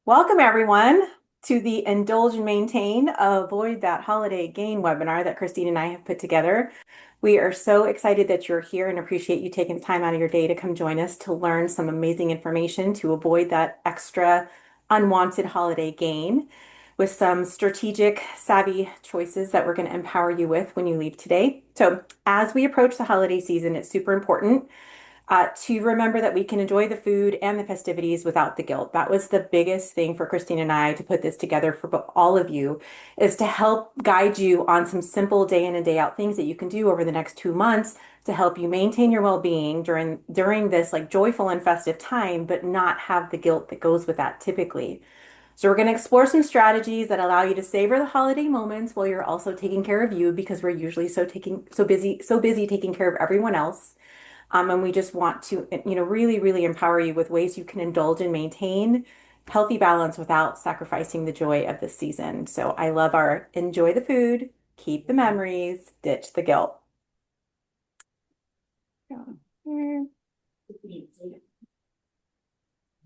Welcome, everyone, to the Indulge and Maintain Avoid That Holiday Gain webinar that Christine and I have put together. We are so excited that you're here and appreciate you taking the time out of your day to come join us to learn some amazing information to avoid that extra unwanted holiday gain with some strategic, savvy choices that we're going to empower you with when you leave today. So, as we approach the holiday season, it's super important to remember that we can enjoy the food and the festivities without the guilt. That was the biggest thing for Christine and I to put this together for all of you, is to help guide you on some simple day in and day out things that you can do over the next 2 months to help you maintain your well-being during this like joyful and festive time, but not have the guilt that goes with that typically. So we're going to explore some strategies that allow you to savor the holiday moments while you're also taking care of you, because we're usually so busy taking care of everyone else. And we just want to, really, really empower you with ways you can indulge and maintain healthy balance without sacrificing the joy of the season. So I love our enjoy the food, keep the memories, ditch the guilt.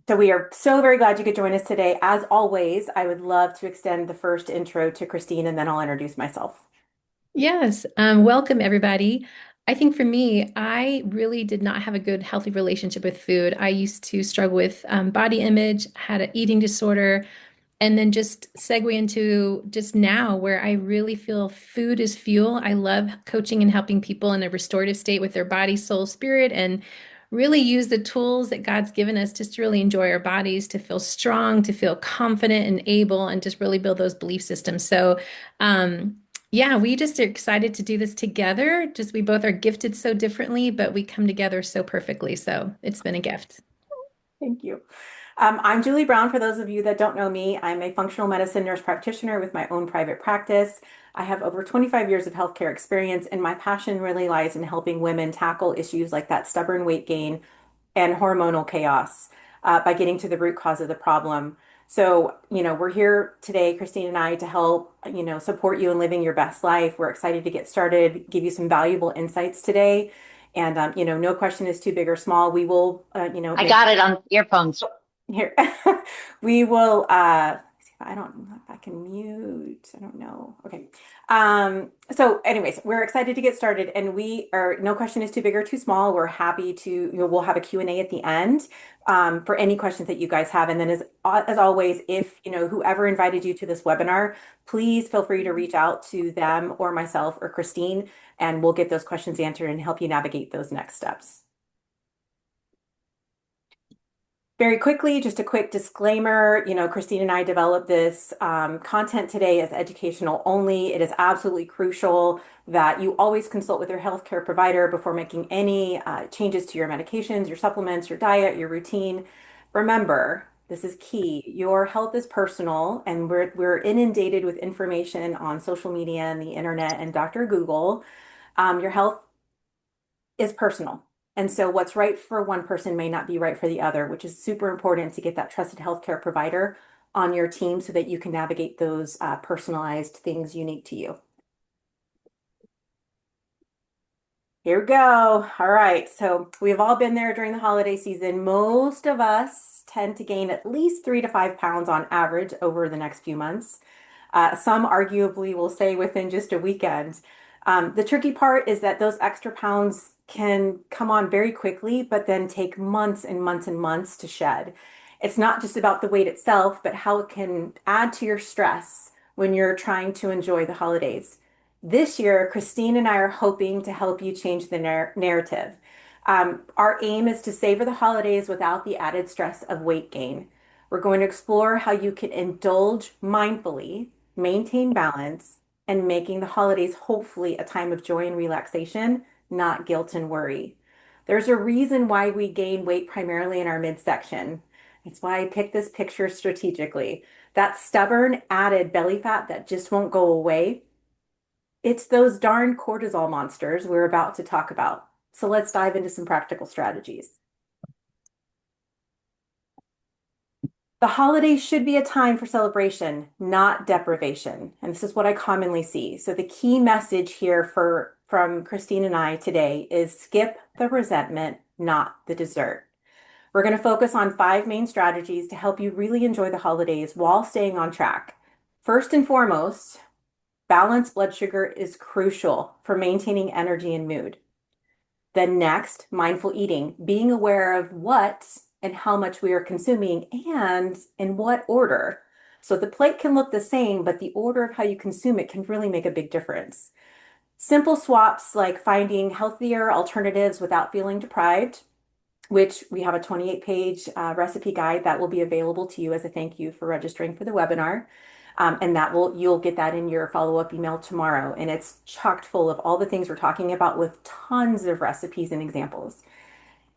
So we are so very glad you could join us today. As always, I would love to extend the first intro to Christine, and then I'll introduce myself. Yes, welcome everybody. I think for me, I really did not have a good, healthy relationship with food. I used to struggle with body image, had an eating disorder, and then just segue into just now where I really feel food is fuel. I love coaching and helping people in a restorative state with their body, soul, spirit, and really use the tools that God's given us just to really enjoy our bodies, to feel strong, to feel confident and able, and just really build those belief systems. So, yeah, we just are excited to do this together. Just we both are gifted so differently, but we come together so perfectly. So it's been a gift. Thank you. I'm Julie Brown. For those of you that don't know me, I'm a functional medicine nurse practitioner with my own private practice. I have over 25 years of healthcare experience, and my passion really lies in helping women tackle issues like that stubborn weight gain and hormonal chaos by getting to the root cause of the problem. So, we're here today, Christine and I, to help, support you in living your best life. We're excited to get started, give you some valuable insights today. And, no question is too big or small. We will, I make got it on earphones. here. We will, I don't know if I can mute. I don't know. Okay. So anyways, we're excited to get started, and we are, no question is too big or too small. We're happy to, we'll have a Q&A at the end, for any questions that you guys have. And then as always, if, whoever invited you to this webinar, please feel free to reach out to them or myself or Christine, and we'll get those questions answered and help you navigate those next steps. Very quickly, just a quick disclaimer, Christine and I developed this content today as educational only. It is absolutely crucial that you always consult with your healthcare provider before making any changes to your medications, your supplements, your diet, your routine. Remember, this is key. Your health is personal, and we're inundated with information on social media and the internet and Dr. Google. Your health is personal. And so what's right for one person may not be right for the other, which is super important to get that trusted healthcare provider on your team so that you can navigate those personalized things unique to you. Here we go. All right. So we've all been there during the holiday season. Most of us tend to gain at least 3 to 5 pounds on average over the next few months. Some arguably will say within just a weekend. The tricky part is that those extra pounds can come on very quickly, but then take months and months and months to shed. It's not just about the weight itself, but how it can add to your stress when you're trying to enjoy the holidays. This year, Christine and I are hoping to help you change the narrative. Our aim is to savor the holidays without the added stress of weight gain. We're going to explore how you can indulge mindfully, maintain balance, and making the holidays hopefully a time of joy and relaxation, not guilt and worry. There's a reason why we gain weight primarily in our midsection. It's why I picked this picture strategically. That stubborn added belly fat that just won't go away. It's those darn cortisol monsters we're about to talk about. So let's dive into some practical strategies. The holidays should be a time for celebration, not deprivation. And this is what I commonly see. So the key message here from Christine and I today is skip the resentment, not the dessert. We're going to focus on five main strategies to help you really enjoy the holidays while staying on track. First and foremost, balanced blood sugar is crucial for maintaining energy and mood. Then next, mindful eating, being aware of what and how much we are consuming and in what order. So the plate can look the same, but the order of how you consume it can really make a big difference. Simple swaps like finding healthier alternatives without feeling deprived, which we have a 28-page recipe guide that will be available to you as a thank you for registering for the webinar. And you'll get that in your follow-up email tomorrow. And it's chocked full of all the things we're talking about with tons of recipes and examples.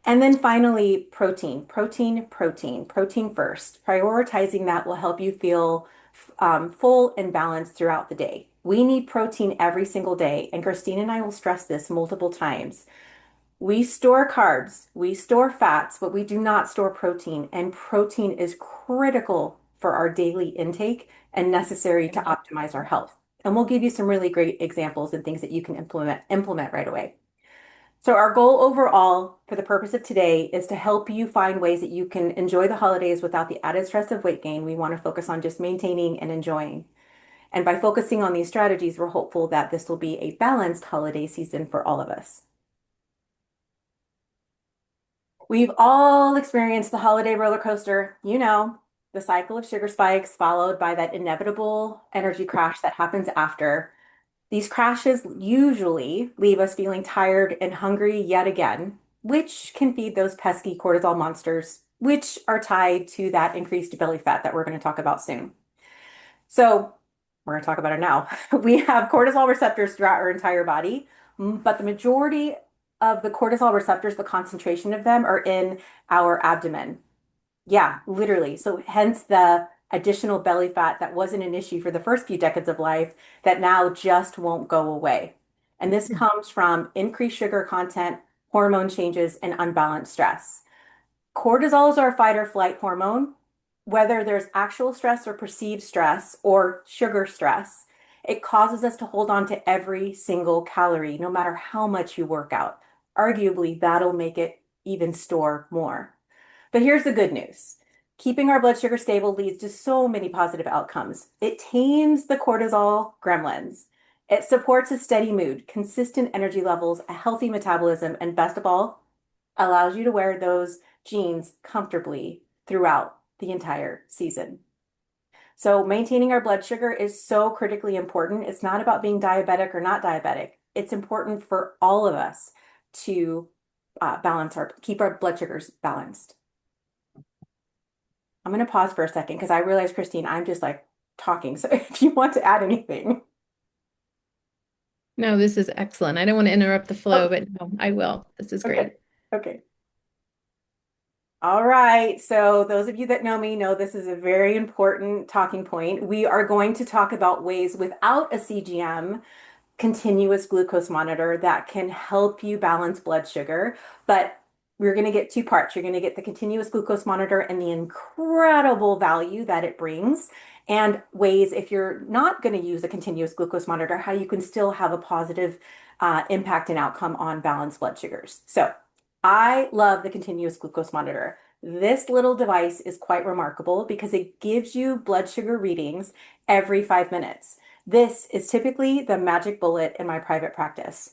And then finally, protein, protein, protein, protein first. Prioritizing that will help you feel full and balanced throughout the day. We need protein every single day. And Christine and I will stress this multiple times. We store carbs, we store fats, but we do not store protein. And protein is critical for our daily intake and necessary to optimize our health. And we'll give you some really great examples and things that you can implement right away. So our goal overall for the purpose of today is to help you find ways that you can enjoy the holidays without the added stress of weight gain. We want to focus on just maintaining and enjoying. And by focusing on these strategies, we're hopeful that this will be a balanced holiday season for all of us. We've all experienced the holiday roller coaster, the cycle of sugar spikes followed by that inevitable energy crash that happens after. These crashes usually leave us feeling tired and hungry yet again, which can feed those pesky cortisol monsters, which are tied to that increased belly fat that we're going to talk about soon. So we're going to talk about it now. We have cortisol receptors throughout our entire body, but the majority of the cortisol receptors, the concentration of them are in our abdomen. Yeah, literally. So hence the additional belly fat that wasn't an issue for the first few decades of life that now just won't go away. And this comes from increased sugar content, hormone changes, and unbalanced stress. Cortisol is our fight or flight hormone. Whether there's actual stress or perceived stress or sugar stress, it causes us to hold on to every single calorie, no matter how much you work out. Arguably, that'll make it even store more. But here's the good news. Keeping our blood sugar stable leads to so many positive outcomes. It tames the cortisol gremlins. It supports a steady mood, consistent energy levels, a healthy metabolism, and best of all, allows you to wear those jeans comfortably throughout the entire season. So maintaining our blood sugar is so critically important. It's not about being diabetic or not diabetic. It's important for all of us to keep our blood sugars balanced. I'm going to pause for a second because I realize, Christine, I'm just like talking. So if you want to add anything. No, this is excellent. I don't want to interrupt the flow, Oh, but no, I will. This is okay. great. Okay. All right. So those of you that know me know this is a very important talking point. We are going to talk about ways without a CGM continuous glucose monitor that can help you balance blood sugar. But we're going to get two parts. You're going to get the continuous glucose monitor and the incredible value that it brings, and ways, if you're not going to use a continuous glucose monitor, how you can still have a positive impact and outcome on balanced blood sugars. So I love the continuous glucose monitor. This little device is quite remarkable because it gives you blood sugar readings every 5 minutes. This is typically the magic bullet in my private practice.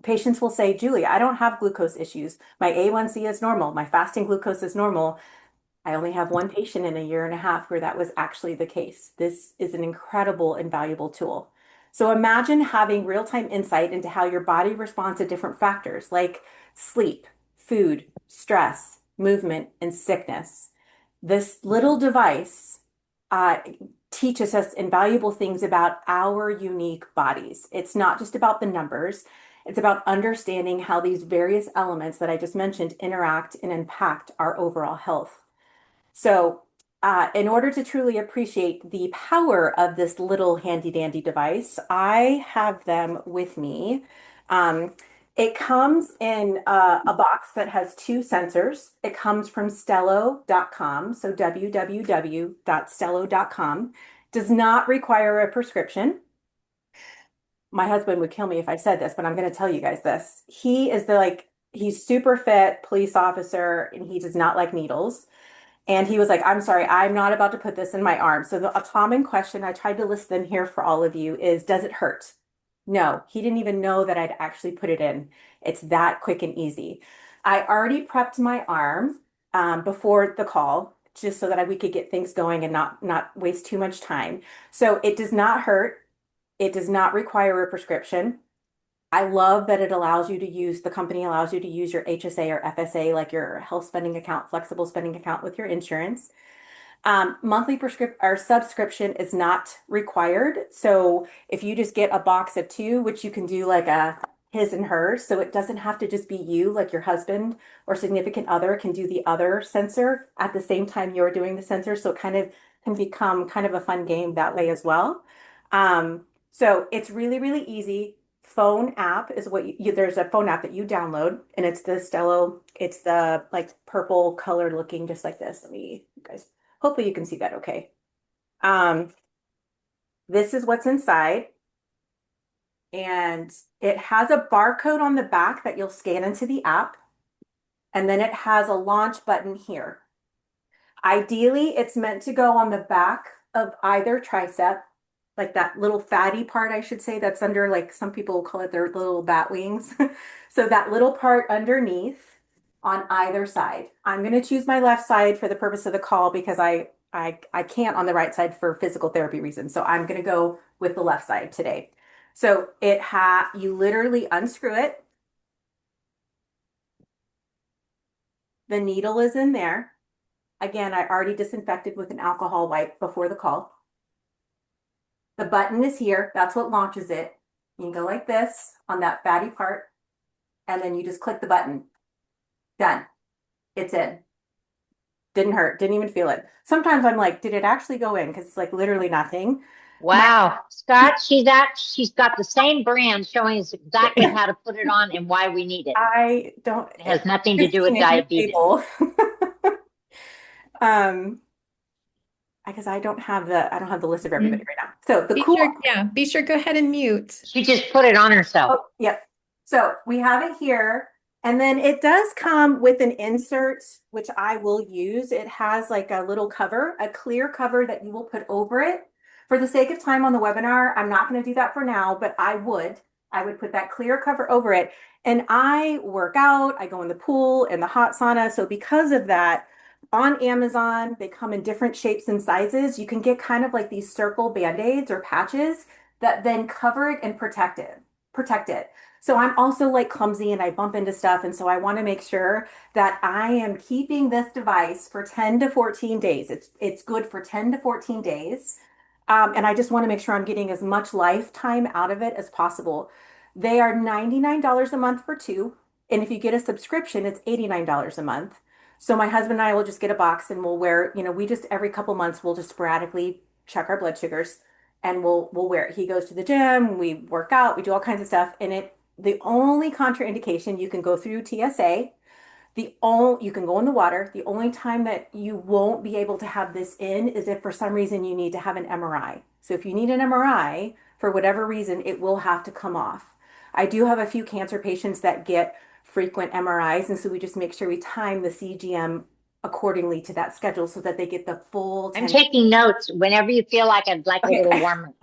Patients will say, Julie, I don't have glucose issues. My A1C is normal. My fasting glucose is normal. I only have one patient in a year and a half where that was actually the case. This is an incredible and valuable tool. So imagine having real-time insight into how your body responds to different factors like sleep, food, stress, movement, and sickness. This little device uh, teaches us invaluable things about our unique bodies. It's not just about the numbers. It's about understanding how these various elements that I just mentioned interact and impact our overall health. So, in order to truly appreciate the power of this little handy dandy device, I have them with me. Um, it comes in a box that has two sensors. It comes from Stello.com, so www.stello.com. Does not require a prescription. My husband would kill me if I said this, but I'm going to tell you guys this. He is the He's super fit, police officer, and he does not like needles. And he was like, I'm sorry, I'm not about to put this in my arm. So a common question I tried to list them here for all of you is, does it hurt? No, he didn't even know that I'd actually put it in. It's that quick and easy. I already prepped my arm before the call, just so that we could get things going and not waste too much time. So it does not hurt. It does not require a prescription. I love that the company allows you to use your HSA or FSA, like your health spending account, flexible spending account with your insurance. Monthly prescription or subscription is not required. So if you just get a box of two, which you can do like a his and hers, so it doesn't have to just be you, like your husband or significant other can do the other sensor at the same time you're doing the sensor. So it kind of can become kind of a fun game that way as well. So it's really, really easy. Phone app is there's a phone app that you download and it's the Stello, it's the like purple color looking just like this. Let me, you guys, hopefully you can see that okay. Um, this is what's inside, and it has a barcode on the back that you'll scan into the app, and then it has a launch button here. Ideally, it's meant to go on the back of either tricep, like that little fatty part, I should say, that's under, like some people call it their little bat wings. So that little part underneath on either side. I'm going to choose my left side for the purpose of the call because I can't on the right side for physical therapy reasons. So I'm going to go with the left side today. So you literally unscrew it. The needle is in there. Again, I already disinfected with an alcohol wipe before the call. The button is here. That's what launches it. You can go like this on that fatty part, and then you just click the button. Done. It's in. Didn't hurt. Didn't even feel it. Sometimes I'm like, did it actually go in? Because it's like literally nothing. My Wow, Scott, she's got the same brand showing us exactly how to put it on and why we need it. I don't. It has nothing to do Christine, with if you're diabetes. able, um, because I don't have the list of everybody Mm. right now. So the Be cool. sure, yeah, be sure, go ahead and mute. She just put it on herself. Oh, yep. So we have it here. And then it does come with an insert, which I will use. It has like a little cover, a clear cover that you will put over it. For the sake of time on the webinar, I'm not going to do that for now, but I would. I would put that clear cover over it. And I work out, I go in the pool and the hot sauna. So because of that, on Amazon, they come in different shapes and sizes. You can get kind of like these circle band-aids or patches that then cover it and protect it. So I'm also like clumsy and I bump into stuff. And so I want to make sure that I am keeping this device for 10 to 14 days. It's good for 10 to 14 days. And I just want to make sure I'm getting as much lifetime out of it as possible. They are $99 a month for two. And if you get a subscription, it's $89 a month. So my husband and I will just get a box and we'll wear, we just every couple months we'll just sporadically check our blood sugars and we'll wear it. He goes to the gym, we work out, we do all kinds of stuff. And the only contraindication you can go through TSA, you can go in the water. The only time that you won't be able to have this in is if for some reason you need to have an MRI. So if you need an MRI for whatever reason, it will have to come off. I do have a few cancer patients that get frequent MRIs, and so we just make sure we time the CGM accordingly to that schedule so that they get the full I'm 10. taking notes whenever you feel like I'd like a Okay. little warmer.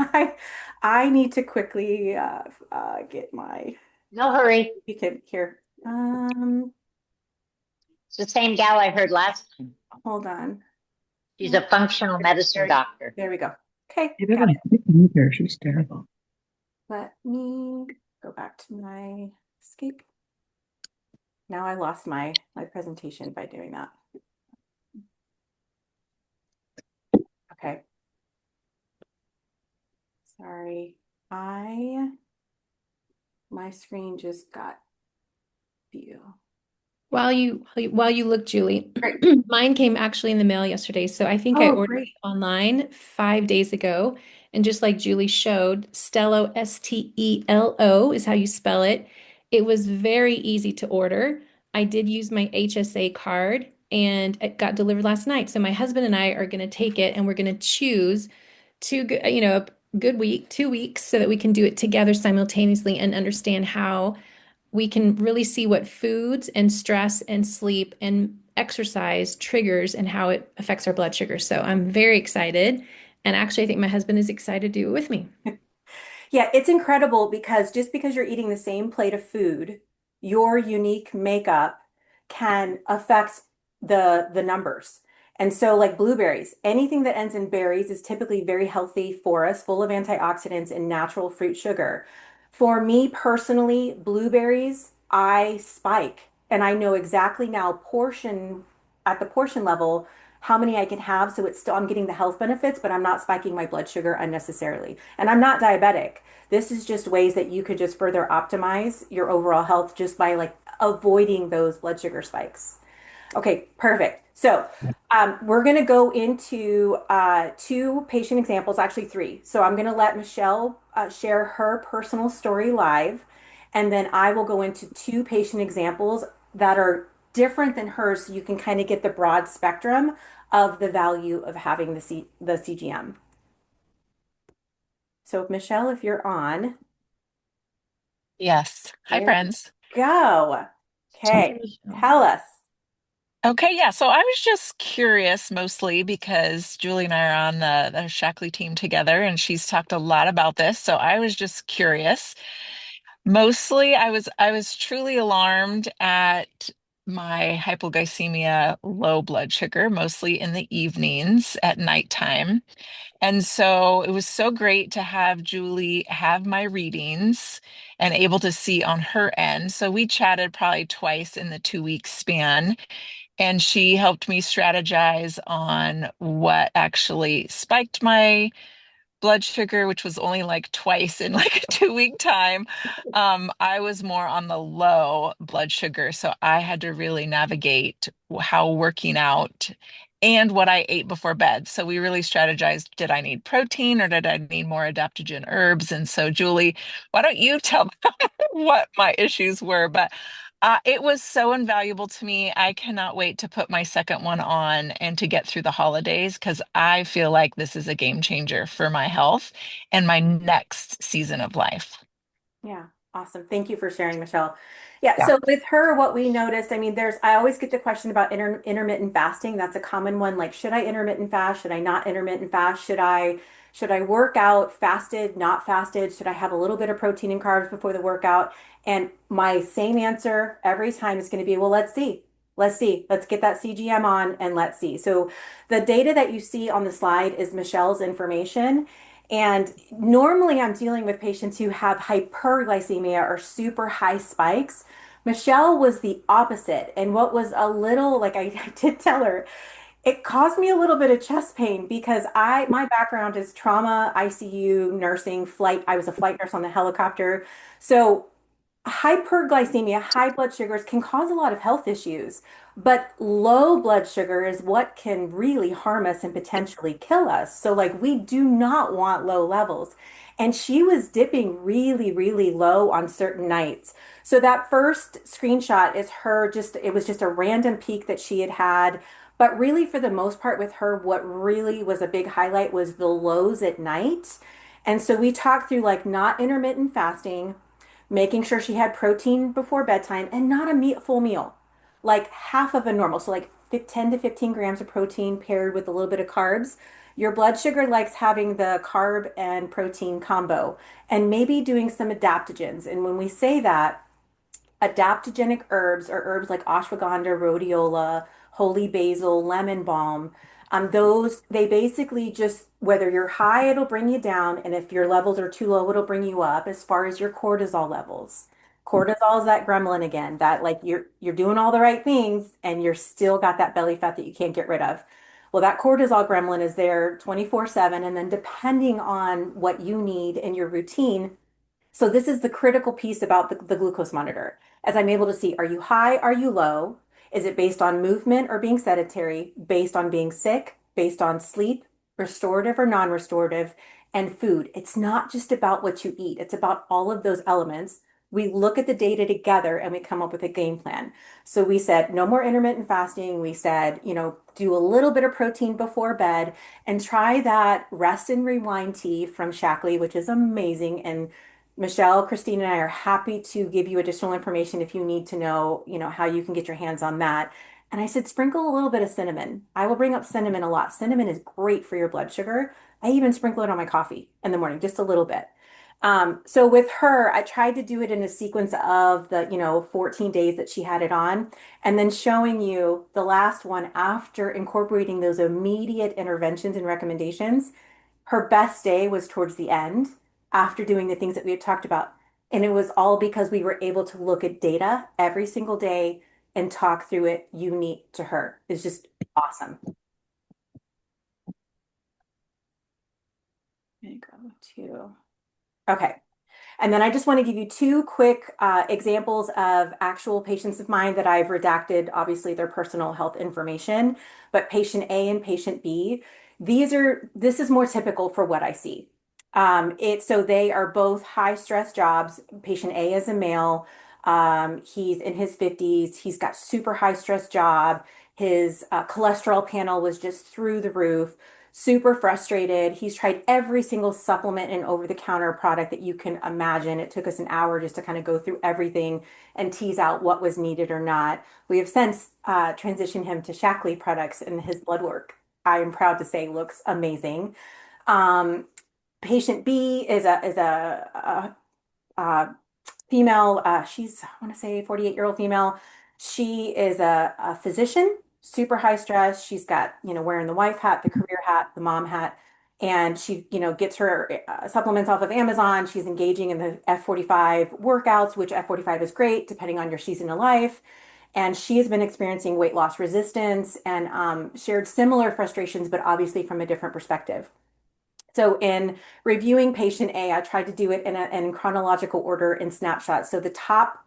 I need to quickly get my, No hurry. you can hear. It's the same gal I heard last time. Hold on. She's a functional medicine There, doctor. there we go. Okay, She got doesn't it. fit either. She's terrible. Let me go back to my escape. Now I lost my presentation by doing that. Okay. Sorry. My screen just got view. While you look, Julie, Great. mine came actually in the mail yesterday. So I think I Oh, ordered great. it online 5 days ago. And just like Julie showed, Stello, Stelo is how you spell it. It was very easy to order. I did use my HSA card and it got delivered last night. So my husband and I are going to take it and we're going to choose a good week, 2 weeks, so that we can do it together simultaneously and understand how we can really see what foods and stress and sleep and exercise triggers and how it affects our blood sugar. So I'm very excited. And actually, I think my husband is excited to do it with me. Yeah, it's incredible because just because you're eating the same plate of food, your unique makeup can affect the numbers. And so like blueberries, anything that ends in berries is typically very healthy for us, full of antioxidants and natural fruit sugar. For me personally, blueberries, I spike and I know exactly now portion at the portion level how many I can have. So it's still, I'm getting the health benefits, but I'm not spiking my blood sugar unnecessarily. And I'm not diabetic. This is just ways that you could just further optimize your overall health just by like avoiding those blood sugar spikes. Okay, perfect. So we're going to go into two patient examples, actually three. So I'm going to let Michelle share her personal story live, and then I will go into two patient examples that are different than hers so you can kind of get the broad spectrum of the value of having the CGM. So Michelle, if you're on, Yes. Hi, there friends. we go. Hi, Okay, Michelle. tell us. Okay, yeah. So I was just curious mostly because Julie and I are on the Shackley team together, and she's talked a lot about this. So I was just curious. Mostly, I was truly alarmed at my hypoglycemia, low blood sugar, mostly in the evenings at nighttime. And so it was so great to have Julie have my readings and able to see on her end. So we chatted probably twice in the 2 week span, and she helped me strategize on what actually spiked my blood sugar, which was only like twice in like a 2 week time. I was more on the low blood sugar. So I had to really navigate how working out and what I ate before bed. So we really strategized, did I need protein or did I need more adaptogen herbs? And so, Julie, why don't you tell what my issues were? But it was so invaluable to me. I cannot wait to put my second one on and to get through the holidays because I feel like this is a game changer for my health and my next season of life. Yeah, awesome. Thank you for sharing, Michelle. Yeah, Yeah. so with her, what we noticed, I mean, I always get the question about intermittent fasting. That's a common one. Like, should I intermittent fast? Should I not intermittent fast? Should I work out fasted, not fasted? Should I have a little bit of protein and carbs before the workout? And my same answer every time is going to be, well, let's see. Let's see. Let's get that CGM on and let's see. So the data that you see on the slide is Michelle's information. And normally I'm dealing with patients who have hyperglycemia or super high spikes. Michelle was the opposite. And what was a little, like I did tell her, it caused me a little bit of chest pain because my background is trauma, ICU, nursing, flight. I was a flight nurse on the helicopter. So hyperglycemia, high blood sugars can cause a lot of health issues, but low blood sugar is what can really harm us and potentially kill us. So, like, we do not want low levels. And she was dipping really, really low on certain nights. So, that first screenshot is her just, it was just a random peak that she had had. But really, for the most part, with her, what really was a big highlight was the lows at night. And so we talked through like not intermittent fasting, making sure she had protein before bedtime and not a full meal, like half of a normal. So, like 10 to 15 grams of protein paired with a little bit of carbs. Your blood sugar likes having the carb and protein combo and maybe doing some adaptogens. And when we say that, adaptogenic herbs are herbs like ashwagandha, rhodiola, holy basil, lemon balm. Those, they basically just, whether you're high, it'll bring you down. And if your levels are too low, it'll bring you up as far as your cortisol levels. Cortisol is that gremlin again, that like you're doing all the right things and you're still got that belly fat that you can't get rid of. Well, that cortisol gremlin is there 24/7. And then depending on what you need in your routine, so this is the critical piece about the glucose monitor. As I'm able to see, are you high? Are you low? Is it based on movement or being sedentary? Based on being sick? Based on sleep, restorative or non-restorative? And food. It's not just about what you eat. It's about all of those elements. We look at the data together and we come up with a game plan. So we said no more intermittent fasting. We said, do a little bit of protein before bed and try that rest and rewind tea from Shackley, which is amazing. And Michelle, Christine, and I are happy to give you additional information if you need to know, how you can get your hands on that. And I said, sprinkle a little bit of cinnamon. I will bring up cinnamon a lot. Cinnamon is great for your blood sugar. I even sprinkle it on my coffee in the morning, just a little bit. So with her, I tried to do it in a sequence of the, 14 days that she had it on, and then showing you the last one after incorporating those immediate interventions and recommendations. Her best day was towards the end after doing the things that we had talked about. And it was all because we were able to look at data every single day and talk through it unique to her. It's just awesome. I'm gonna go to, okay. And then I just want to give you two quick examples of actual patients of mine that I've redacted, obviously their personal health information, but patient A and patient B, this is more typical for what I see. So they are both high stress jobs. Patient A is a male. He's in his 50s. He's got super high stress job. His cholesterol panel was just through the roof, super frustrated. He's tried every single supplement and over-the-counter product that you can imagine. It took us an hour just to kind of go through everything and tease out what was needed or not. We have since transitioned him to Shaklee products, and his blood work, I am proud to say, looks amazing. Um, Patient B is a female. She's, I want to say, 48-year-old female. She is a physician, super high stress. She's got, wearing the wife hat, the career hat, the mom hat, and she, gets her supplements off of Amazon. She's engaging in the F45 workouts, which F45 is great depending on your season of life. And she has been experiencing weight loss resistance and shared similar frustrations, but obviously from a different perspective. So in reviewing patient A, I tried to do it in chronological order in snapshots. So the top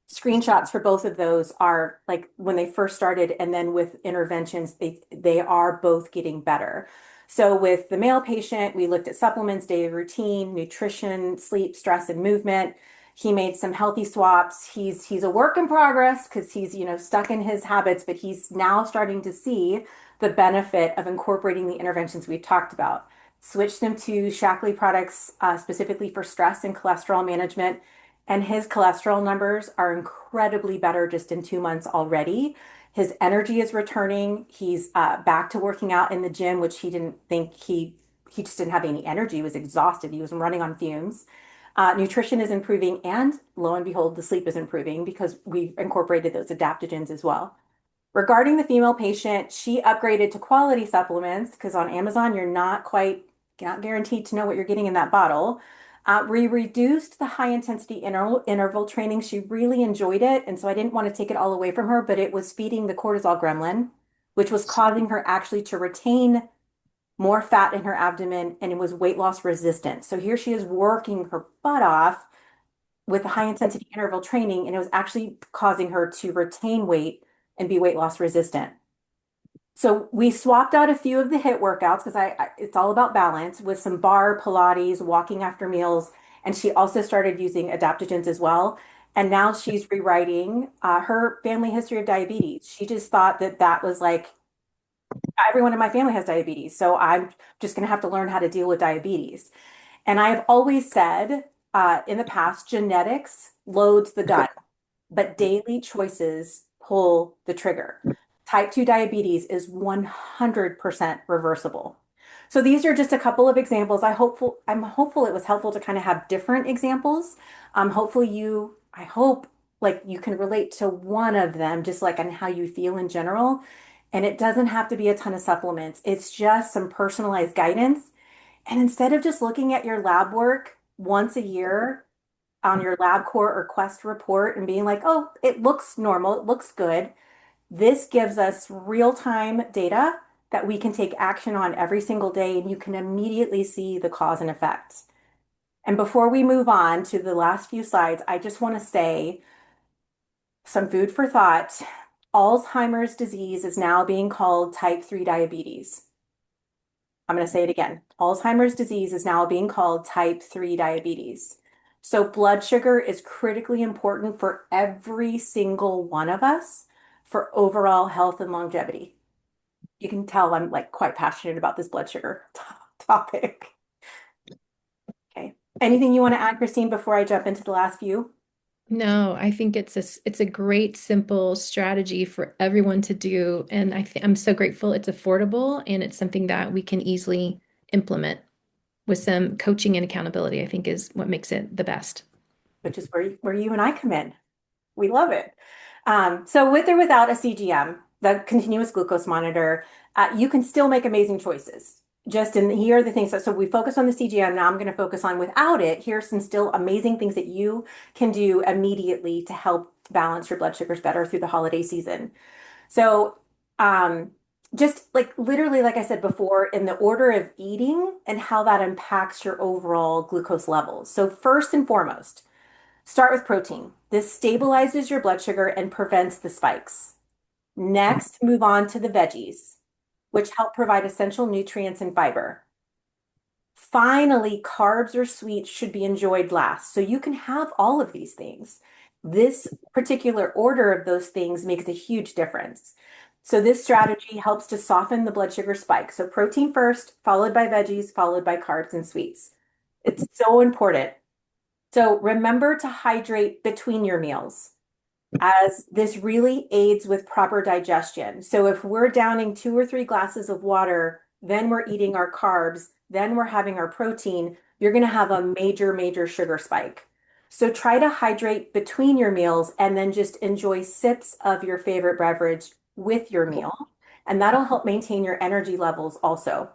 screenshots for both of those are like when they first started, and then with interventions, they are both getting better. So with the male patient, we looked at supplements, daily routine, nutrition, sleep, stress, and movement. He made some healthy swaps. He's a work in progress because he's, stuck in his habits, but he's now starting to see the benefit of incorporating the interventions we've talked about. Switched him to Shaklee products specifically for stress and cholesterol management, and his cholesterol numbers are incredibly better just in 2 months already. His energy is returning. He's back to working out in the gym, which he didn't think he just didn't have any energy. He was exhausted. He was running on fumes. Nutrition is improving, and lo and behold, the sleep is improving because we've incorporated those adaptogens as well. Regarding the female patient, she upgraded to quality supplements because on Amazon, you're not guaranteed to know what you're getting in that bottle. We reduced the high intensity interval training. She really enjoyed it. And so I didn't want to take it all away from her, but it was feeding the cortisol gremlin, which was causing her actually to retain more fat in her abdomen, and it was weight loss resistant. So here she is working her butt off with the high intensity interval training, and it was actually causing her to retain weight and be weight loss resistant. So we swapped out a few of the HIIT workouts because it's all about balance with some bar, Pilates, walking after meals, and she also started using adaptogens as well. And now she's rewriting her family history of diabetes. She just thought that that was like everyone in my family has diabetes, so I'm just going to have to learn how to deal with diabetes. And I've always said in the past, genetics loads the gun, but daily choices pull the trigger. Type 2 diabetes is 100% reversible. So these are just a couple of examples. I'm hopeful it was helpful to kind of have different examples. I hope like you can relate to one of them, just like on how you feel in general. And it doesn't have to be a ton of supplements. It's just some personalized guidance. And instead of just looking at your lab work once a year on your LabCorp or Quest report and being like, oh, it looks normal, it looks good. This gives us real-time data that we can take action on every single day, and you can immediately see the cause and effects. And before we move on to the last few slides, I just want to say some food for thought. Alzheimer's disease is now being called type 3 diabetes. I'm going to say it again. Alzheimer's disease is now being called type 3 diabetes. So blood sugar is critically important for every single one of us for overall health and longevity. You can tell I'm like quite passionate about this blood sugar topic. Okay. Anything you want to add, Christine, before I jump into the last few? No, I think it's a great simple strategy for everyone to do, and I'm so grateful it's affordable and it's something that we can easily implement with some coaching and accountability, I think is what makes it the best. Which is where you and I come in. We love it. So with or without a CGM, the continuous glucose monitor, you can still make amazing choices. Just in here are the things so we focus on the CGM. Now I'm going to focus on without it. Here's some still amazing things that you can do immediately to help balance your blood sugars better through the holiday season. So, um, just like literally, like I said before, in the order of eating and how that impacts your overall glucose levels. So first and foremost, start with protein. This stabilizes your blood sugar and prevents the spikes. Next, move on to the veggies, which help provide essential nutrients and fiber. Finally, carbs or sweets should be enjoyed last. So you can have all of these things. This particular order of those things makes a huge difference. So this strategy helps to soften the blood sugar spike. So protein first, followed by veggies, followed by carbs and sweets. It's so important. So remember to hydrate between your meals, as this really aids with proper digestion. So if we're downing 2 or 3 glasses of water, then we're eating our carbs, then we're having our protein, you're going to have a major, major sugar spike. So try to hydrate between your meals and then just enjoy sips of your favorite beverage with your meal. And that'll help maintain your energy levels also.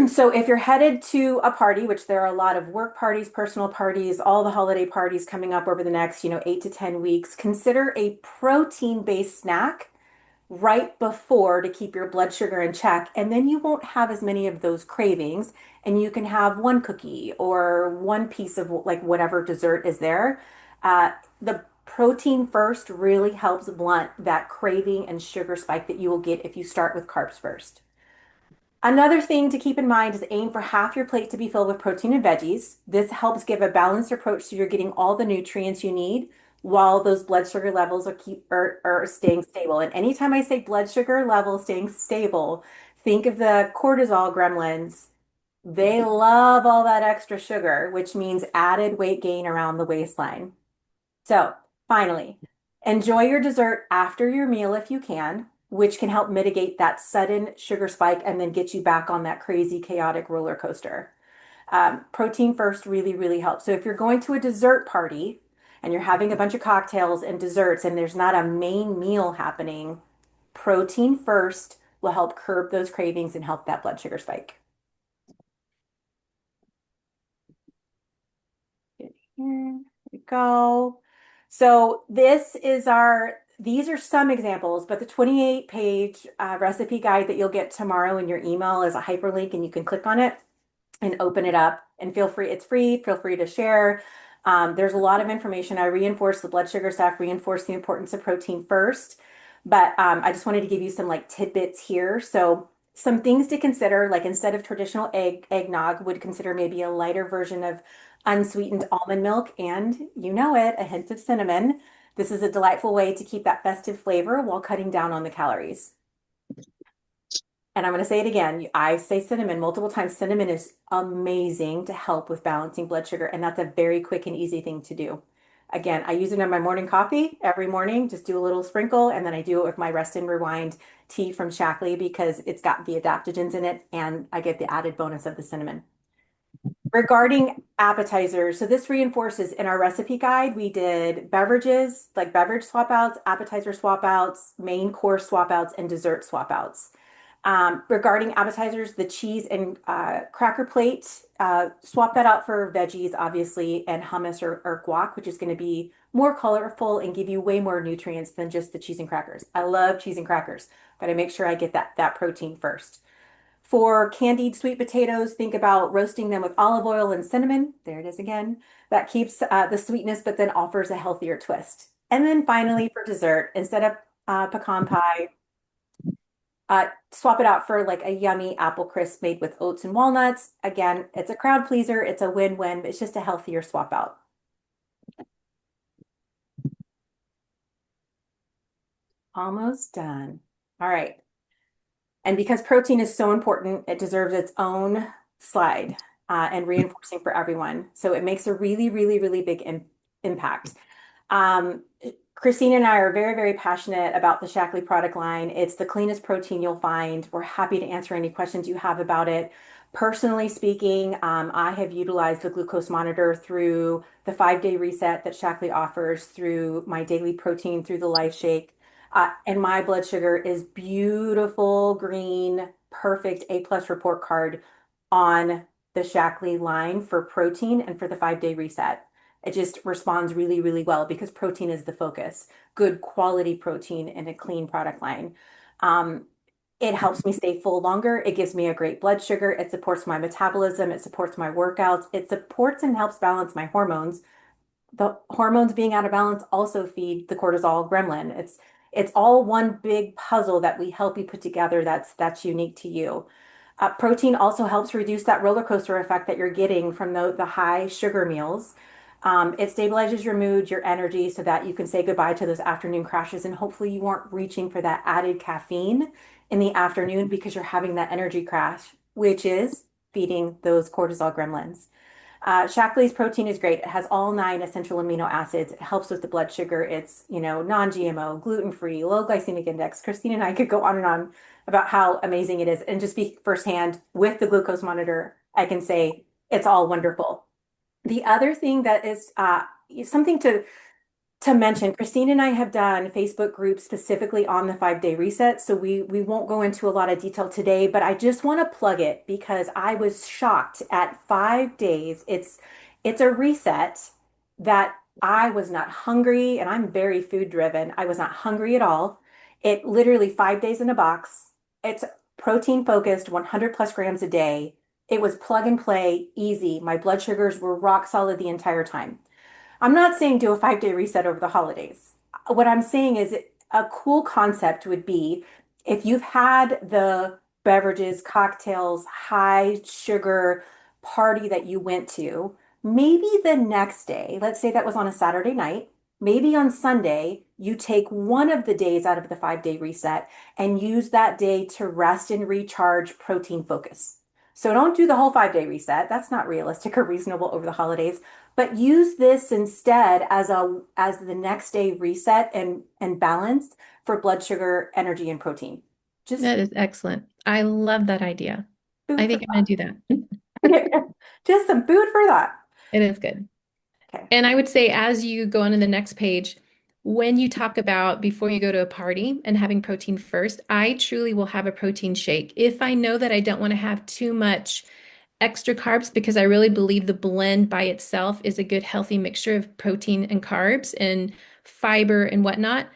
So if you're headed to a party, which there are a lot of work parties, personal parties, all the holiday parties coming up over the next, 8 to 10 weeks, consider a protein-based snack right before to keep your blood sugar in check. And then you won't have as many of those cravings, and you can have one cookie or one piece of like whatever dessert is there. The protein first really helps blunt that craving and sugar spike that you will get if you start with carbs first. Another thing to keep in mind is aim for half your plate to be filled with protein and veggies. This helps give a balanced approach so you're getting all the nutrients you need while those blood sugar levels are staying stable. And anytime I say blood sugar levels staying stable, think of the cortisol gremlins. They love all that extra sugar, which means added weight gain around the waistline. So, finally, enjoy your dessert after your meal if you can, which can help mitigate that sudden sugar spike and then get you back on that crazy, chaotic roller coaster. Protein first really, really helps. So, if you're going to a dessert party and you're having a bunch of cocktails and desserts and there's not a main meal happening, protein first will help curb those cravings and help that blood sugar spike. Here we go. So these are some examples, but the 28-page recipe guide that you'll get tomorrow in your email is a hyperlink, and you can click on it and open it up and feel free. It's free. Feel free to share. There's a lot of information. I reinforce the blood sugar stuff, reinforce the importance of protein first, but I just wanted to give you some like tidbits here. So some things to consider, like instead of traditional eggnog, would consider maybe a lighter version of unsweetened almond milk and, you know it, a hint of cinnamon. This is a delightful way to keep that festive flavor while cutting down on the calories. And I'm going to say it again. I say cinnamon multiple times. Cinnamon is amazing to help with balancing blood sugar, and that's a very quick and easy thing to do. Again, I use it in my morning coffee every morning, just do a little sprinkle, and then I do it with my Rest and Rewind tea from Shaklee because it's got the adaptogens in it, and I get the added bonus of the cinnamon. Regarding appetizers, so this reinforces in our recipe guide, we did beverages, like beverage swap outs, appetizer swap outs, main course swap outs, and dessert swap outs. Regarding appetizers, the cheese and cracker plate, swap that out for veggies, obviously, and hummus or guac, which is going to be more colorful and give you way more nutrients than just the cheese and crackers. I love cheese and crackers, but I make sure I get that protein first. For candied sweet potatoes, think about roasting them with olive oil and cinnamon. There it is again. That keeps the sweetness, but then offers a healthier twist. And then finally, for dessert, instead of pecan pie, swap it out for like a yummy apple crisp made with oats and walnuts. Again, it's a crowd pleaser. It's a win-win. It's just a healthier swap out. Almost done. All right. And because protein is so important, it deserves its own slide. and reinforcing for everyone. So it makes a really, really, really big impact. Um, Christine and I are very, very passionate about the Shaklee product line. It's the cleanest protein you'll find. We're happy to answer any questions you have about it. Personally speaking, I have utilized the glucose monitor through the 5-day reset that Shaklee offers, through my daily protein, through the Life Shake. And my blood sugar is beautiful, green, perfect A plus report card on the Shaklee line for protein and for the 5-day reset. It just responds really, really well because protein is the focus. Good quality protein in a clean product line. Um, it helps me stay full longer. It gives me a great blood sugar. It supports my metabolism. It supports my workouts. It supports and helps balance my hormones. The hormones being out of balance also feed the cortisol gremlin. It's all one big puzzle that we help you put together that's unique to you. Protein also helps reduce that roller coaster effect that you're getting from the high sugar meals. It stabilizes your mood, your energy, so that you can say goodbye to those afternoon crashes. And hopefully, you aren't reaching for that added caffeine in the afternoon because you're having that energy crash, which is feeding those cortisol gremlins. Shaklee's protein is great. It has all 9 essential amino acids. It helps with the blood sugar. It's, non-GMO, gluten-free, low glycemic index. Christine and I could go on about how amazing it is. And just speak firsthand with the glucose monitor, I can say it's all wonderful. The other thing that is something to mention, Christine and I have done Facebook groups specifically on the 5-day reset, so we won't go into a lot of detail today, but I just want to plug it because I was shocked at 5 days. It's a reset that I was not hungry, and I'm very food driven. I was not hungry at all. It literally 5 days in a box. It's protein focused, 100 plus grams a day. It was plug and play, easy. My blood sugars were rock solid the entire time. I'm not saying do a 5-day reset over the holidays. What I'm saying is a cool concept would be if you've had the beverages, cocktails, high sugar party that you went to, maybe the next day, let's say that was on a Saturday night, maybe on Sunday, you take one of the days out of the 5-day reset and use that day to rest and recharge protein focus. So don't do the whole 5-day reset. That's not realistic or reasonable over the holidays, but use this instead as the next day reset and balance for blood sugar, energy, and protein. Just That is excellent. I love that idea. I food for think I'm going to do that. thought. Just some food for thought. It is good. Okay. And I would say, as you go on to the next page, when you talk about before you go to a party and having protein first, I truly will have a protein shake. If I know that I don't want to have too much extra carbs, because I really believe the blend by itself is a good, healthy mixture of protein and carbs and fiber and whatnot,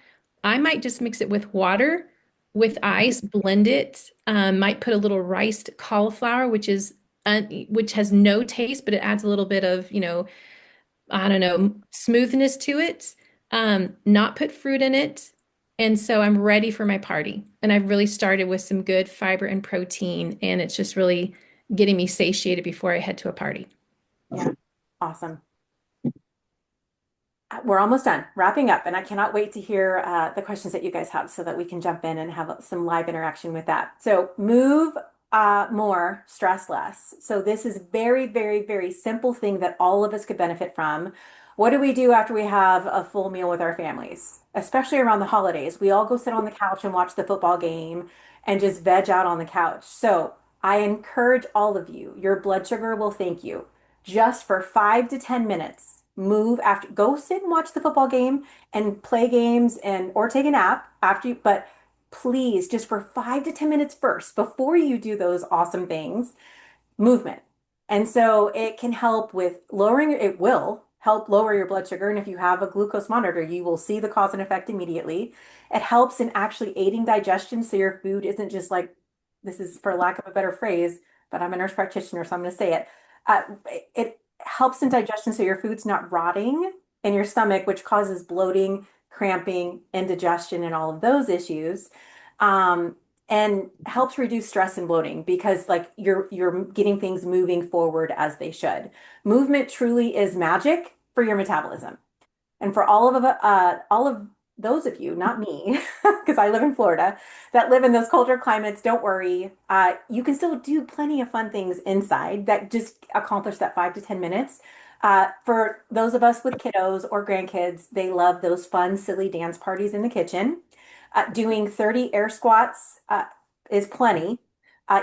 I might just mix it with water, with ice, blend it. Might put a little riced cauliflower, which has no taste, but it adds a little bit of, I don't know, smoothness to it, not put fruit in it. And so I'm ready for my party. And I've really started with some good fiber and protein, and it's just really getting me satiated before I head to a party. Yeah. Awesome. We're almost done, wrapping up, and I cannot wait to hear the questions that you guys have so that we can jump in and have some live interaction with that. So move more, stress less. So this is very, very, very simple thing that all of us could benefit from. What do we do after we have a full meal with our families, especially around the holidays? We all go sit on the couch and watch the football game and just veg out on the couch. So I encourage all of you, your blood sugar will thank you just for 5 to 10 minutes. Move after, go sit and watch the football game and play games and or take a nap after you, but please just for 5 to 10 minutes first before you do those awesome things, movement. And so it can help with lowering, it will help lower your blood sugar. And if you have a glucose monitor, you will see the cause and effect immediately. It helps in actually aiding digestion. So your food isn't just like, this is for lack of a better phrase, but I'm a nurse practitioner, so I'm going to say it. Uh, it helps in digestion. So your food's not rotting in your stomach, which causes bloating, cramping, indigestion, and all of those issues. And helps reduce stress and bloating because like you're getting things moving forward as they should. Movement truly is magic for your metabolism. And for all of those of you, not me, because I live in Florida, that live in those colder climates, don't worry. You can still do plenty of fun things inside that just accomplish that 5 to 10 minutes. For those of us with kiddos or grandkids, they love those fun, silly dance parties in the kitchen. Doing 30 air squats is plenty.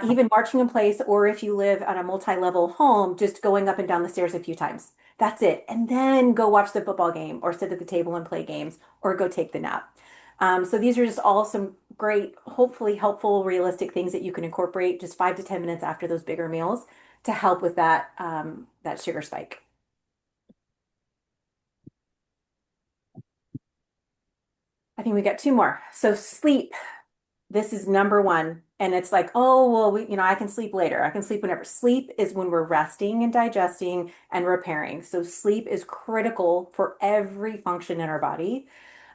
Even marching in place, or if you live on a multi-level home, just going up and down the stairs a few times. That's it. And then go watch the football game or sit at the table and play games or go take the nap. So these are just all some great, hopefully helpful, realistic things that you can incorporate just 5 to 10 minutes after those bigger meals to help with that sugar spike. I think we got two more. So sleep. This is number one. And it's like, oh, well, I can sleep later. I can sleep whenever. Sleep is when we're resting and digesting and repairing. So sleep is critical for every function in our body.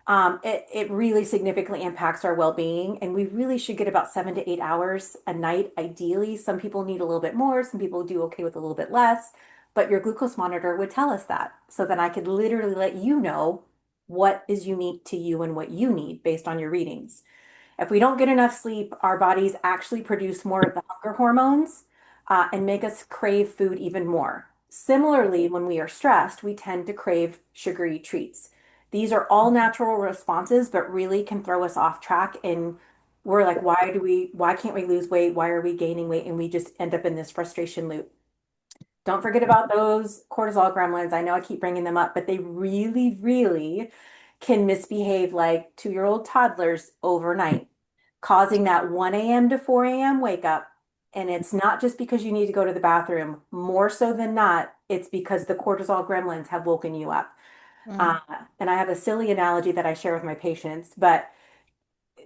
It really significantly impacts our well-being, and we really should get about 7 to 8 hours a night, ideally. Some people need a little bit more, some people do okay with a little bit less, but your glucose monitor would tell us that. So then I could literally let you know what is unique to you and what you need based on your readings. If we don't get enough sleep, our bodies actually produce more of the hunger hormones and make us crave food even more. Similarly, when we are stressed, we tend to crave sugary treats. These are all natural responses, but really can throw us off track. And we're like, why can't we lose weight? Why are we gaining weight? And we just end up in this frustration loop. Don't forget about those cortisol gremlins. I know I keep bringing them up, but they really, really can misbehave like 2-year-old toddlers overnight, causing that 1 a.m. to 4 a.m. wake up. And it's not just because you need to go to the bathroom. More so than not, it's because the cortisol gremlins have woken you up. Uh, Mm. and I have a silly analogy that I share with my patients, but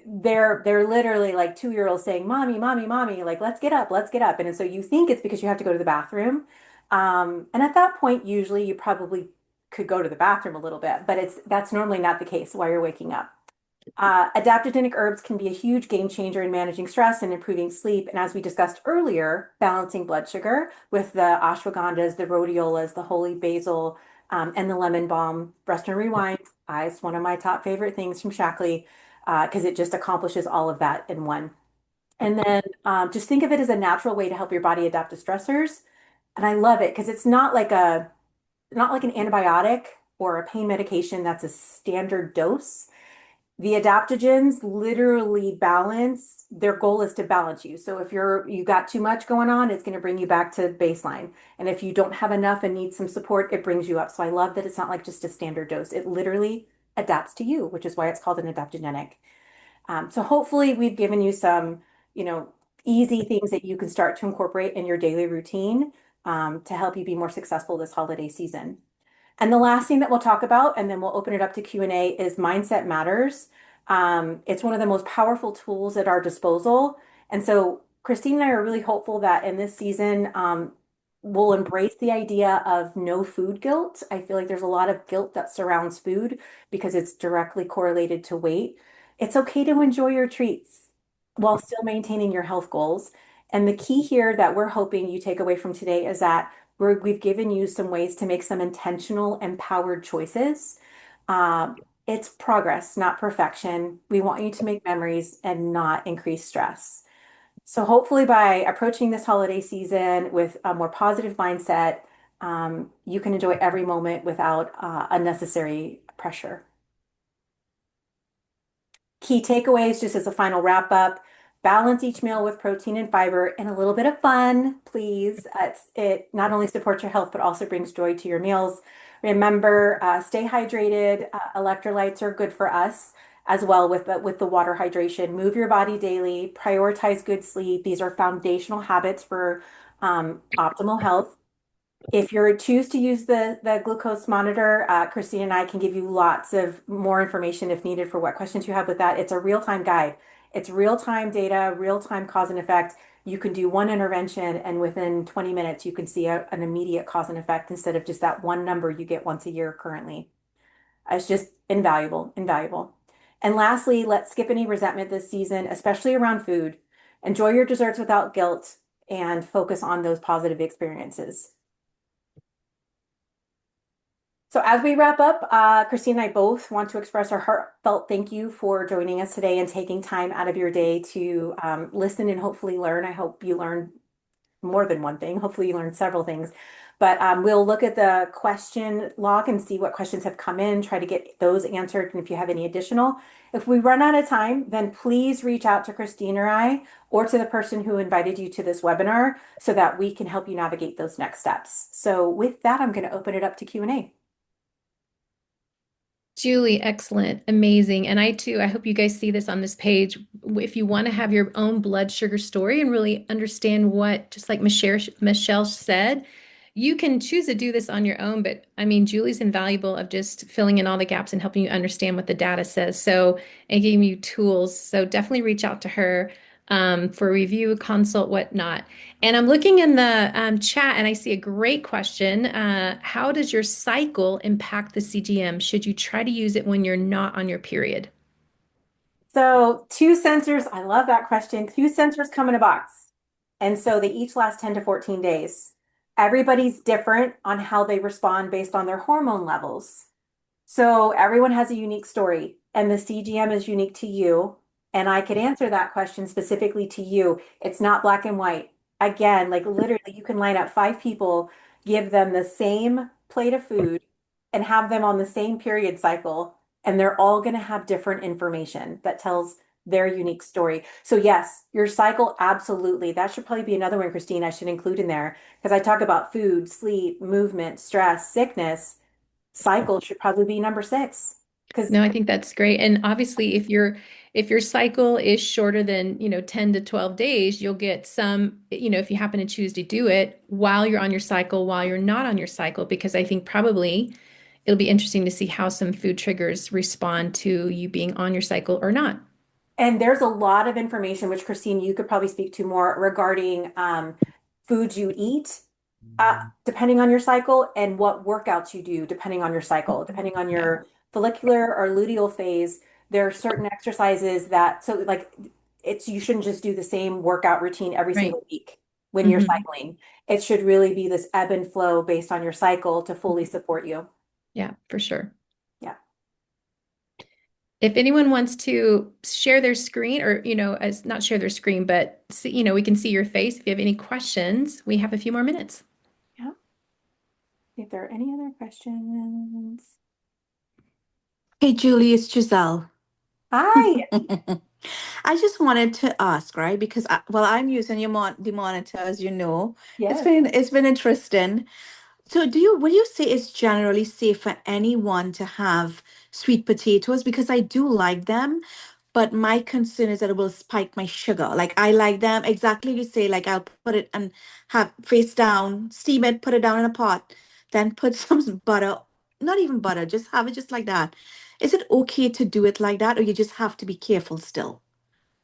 they're literally like 2-year olds saying, "Mommy, mommy, mommy, like let's get up, let's get up." And so you think it's because you have to go to the bathroom. And at that point, usually you probably could go to the bathroom a little bit, but that's normally not the case while you're waking up. Adaptogenic herbs can be a huge game changer in managing stress and improving sleep. And as we discussed earlier, balancing blood sugar with the ashwagandhas, the rhodiolas, the holy basil, and the lemon balm. Rest and Rewind is one of my top favorite things from Shaklee because it just accomplishes all of that in one. And then just think of it as a natural way to help your body adapt to stressors. And I love it because it's not like an antibiotic or a pain medication that's a standard dose. The adaptogens literally balance, their goal is to balance you. So if you got too much going on, it's going to bring you back to baseline. And if you don't have enough and need some support, it brings you up. So I love that it's not like just a standard dose. It literally adapts to you, which is why it's called an adaptogenic. So hopefully we've given you some, you know, easy things that you can start to incorporate in your daily routine to help you be more successful this holiday season. And the last thing that we'll talk about, and then we'll open it up to Q&A, is mindset matters. It's one of the most powerful tools at our disposal. And so Christine and I are really hopeful that in this season, we'll embrace the idea of no food guilt. I feel like there's a lot of guilt that surrounds food because it's directly correlated to weight. It's okay to enjoy your treats while still maintaining your health goals. And the key here that we're hoping you take away from today is that we've given you some ways to make some intentional, empowered choices. It's progress, not perfection. We want you to make memories and not increase stress. So hopefully by approaching this holiday season with a more positive mindset, you can enjoy every moment without unnecessary pressure. Key takeaways, just as a final wrap up, balance each meal with protein and fiber and a little bit of fun, please. It not only supports your health, but also brings joy to your meals. Remember, stay hydrated. Electrolytes are good for us as well with the water hydration. Move your body daily, prioritize good sleep. These are foundational habits for optimal health. If you choose to use the glucose monitor, Christine and I can give you lots of more information if needed for what questions you have with that. It's a real-time guide. It's real-time data, real-time cause and effect. You can do one intervention and within 20 minutes you can see an immediate cause and effect instead of just that one number you get once a year currently. It's just invaluable, invaluable. And lastly, let's skip any resentment this season, especially around food. Enjoy your desserts without guilt and focus on those positive experiences. So as we wrap up, Christine and I both want to express our heartfelt thank you for joining us today and taking time out of your day to listen and hopefully learn. I hope you learned more than one thing. Hopefully you learned several things. But we'll look at the question log and see what questions have come in, try to get those answered. And if you have any additional, if we run out of time, then please reach out to Christine or I, or to the person who invited you to this webinar so that we can help you navigate those next steps. So with that, I'm going to open it up to Q&A. Julie, excellent, amazing. And I too, I hope you guys see this on this page. If you want to have your own blood sugar story and really understand what, just like Michelle said, you can choose to do this on your own. But I mean, Julie's invaluable of just filling in all the gaps and helping you understand what the data says. So, and giving you tools. So definitely reach out to her for review, consult, whatnot. And I'm looking in the chat and I see a great question. How does your cycle impact the CGM? Should you try to use it when you're not on your period? So two sensors, I love that question. Two sensors come in a box. And so they each last 10 to 14 days. Everybody's different on how they respond based on their hormone levels. So everyone has a unique story, and the CGM is unique to you. And I could answer that question specifically to you. It's not black and white. Again, like literally, you can line up five people, give them the same plate of food, and have them on the same period cycle, and they're all going to have different information that tells their unique story. So yes, your cycle, absolutely. That should probably be another one, Christine, I should include in there because I talk about food, sleep, movement, stress, sickness. Cycle should probably be number six. Because No, I think that's great. And obviously, if your cycle is shorter than, 10 to 12 days, you'll get some, if you happen to choose to do it while you're on your cycle, while you're not on your cycle, because I think probably it'll be interesting to see how some food triggers respond to you being on your cycle or not. And there's a lot of information, which Christine, you could probably speak to more regarding foods you eat, depending on your cycle, and what workouts you do, depending on your cycle, depending on Yeah. your follicular or luteal phase. There are certain exercises that, so like, you shouldn't just do the same workout routine every Right. single week when you're Hmm. cycling. It should really be this ebb and flow based on your cycle to fully support you. Yeah, for sure. Yeah. If anyone wants to share their screen or, as not share their screen, but see, we can see your face. If you have any questions, we have a few more minutes. Yeah. If there are any other questions. Hey, Julie, it's Giselle. Hi. I just wanted to ask, right? Because well, I'm using the monitor, as you know. It's Yes. been interesting. So, would you say it's generally safe for anyone to have sweet potatoes? Because I do like them, but my concern is that it will spike my sugar. Like I like them exactly you say, like I'll put it and have face down, steam it, put it down in a pot, then put some butter, not even butter, just have it just like that. Is it okay to do it like that, or you just have to be careful still?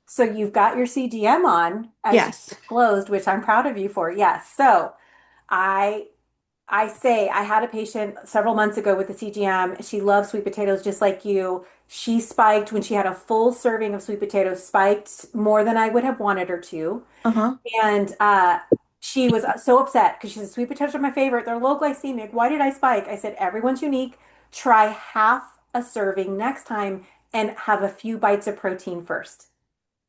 So you've got your CGM on, as you Yes. disclosed, which I'm proud of you for. Yes. So I I say I had a patient several months ago with the CGM. She loves sweet potatoes just like you. She spiked when she had a full serving of sweet potatoes, spiked more than I would have wanted her to. Uh-huh. And she was so upset because she said, sweet potatoes are my favorite. They're low glycemic. Why did I spike? I said, everyone's unique. Try half a serving next time and have a few bites of protein first.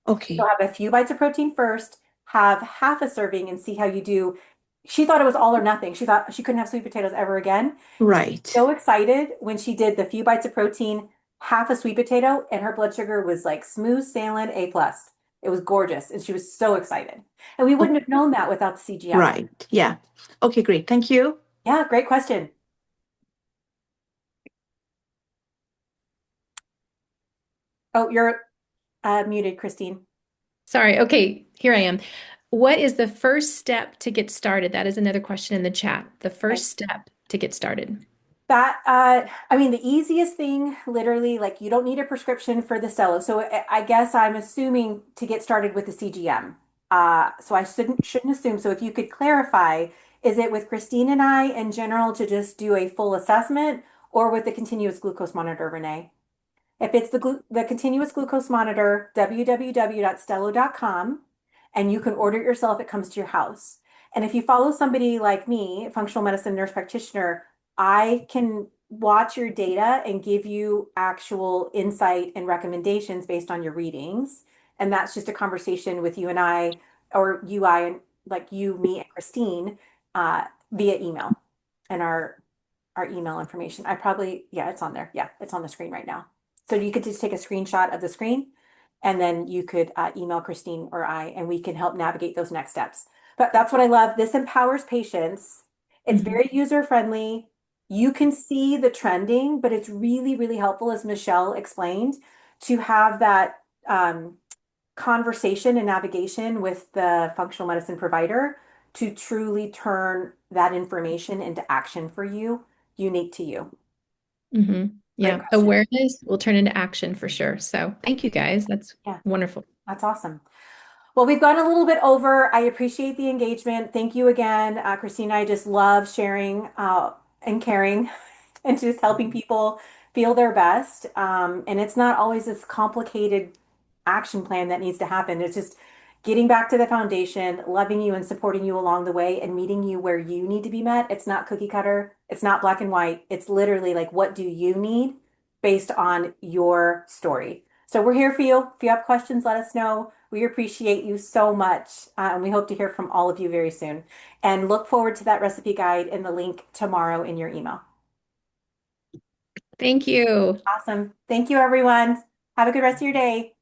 So Okay. have a few bites of protein first, have half a serving and see how you do. She thought it was all or nothing. She thought she couldn't have sweet potatoes ever again. Right. So excited when she did the few bites of protein, half a sweet potato, and her blood sugar was like smooth sailing A plus. It was gorgeous, and she was so excited. And we Oh, wouldn't have known that without the CGM. right. Yeah. Okay, great. Thank you. Yeah, great question. Oh, you're muted, Christine. Sorry. Okay, here I am. What is the first step to get started? That is another question in the chat. The Okay. first step to get started. That, I mean, the easiest thing, literally, like you don't need a prescription for the Stelo. So I guess I'm assuming to get started with the CGM. So I shouldn't assume. So if you could clarify, is it with Christine and I in general to just do a full assessment or with the continuous glucose monitor, Renee? If it's the continuous glucose monitor, www.stelo.com, and you can order it yourself, it comes to your house. And if you follow somebody like me, functional medicine nurse practitioner, I can watch your data and give you actual insight and recommendations based on your readings. And that's just a conversation with you and I, or you, I, and like you, me, and Christine, via email and our email information. I probably, yeah, it's on there. Yeah, it's on the screen right now. So you could just take a screenshot of the screen and then you could email Christine or I, and we can help navigate those next steps. But that's what I love. This empowers patients. It's Mhm. very user friendly. You can see the trending, but it's really, really helpful, as Michelle explained, to have that conversation and navigation with the functional medicine provider to truly turn that information into action for you, unique to you. Great Yeah, question. awareness will turn into action for sure. So thank you guys. That's Yeah, wonderful. that's awesome. Well, we've gone a little bit over. I appreciate the engagement. Thank you again, Christina. I just love sharing and caring and just helping people feel their best. And it's not always this complicated action plan that needs to happen. It's just getting back to the foundation, loving you and supporting you along the way and meeting you where you need to be met. It's not cookie cutter. It's not black and white. It's literally like, what do you need based on your story? So we're here for you. If you have questions, let us know. We appreciate you so much. And we hope to hear from all of you very soon. And look forward to that recipe guide and the link tomorrow in your email. Thank you. Awesome. Thank you, everyone. Have a good rest of your day.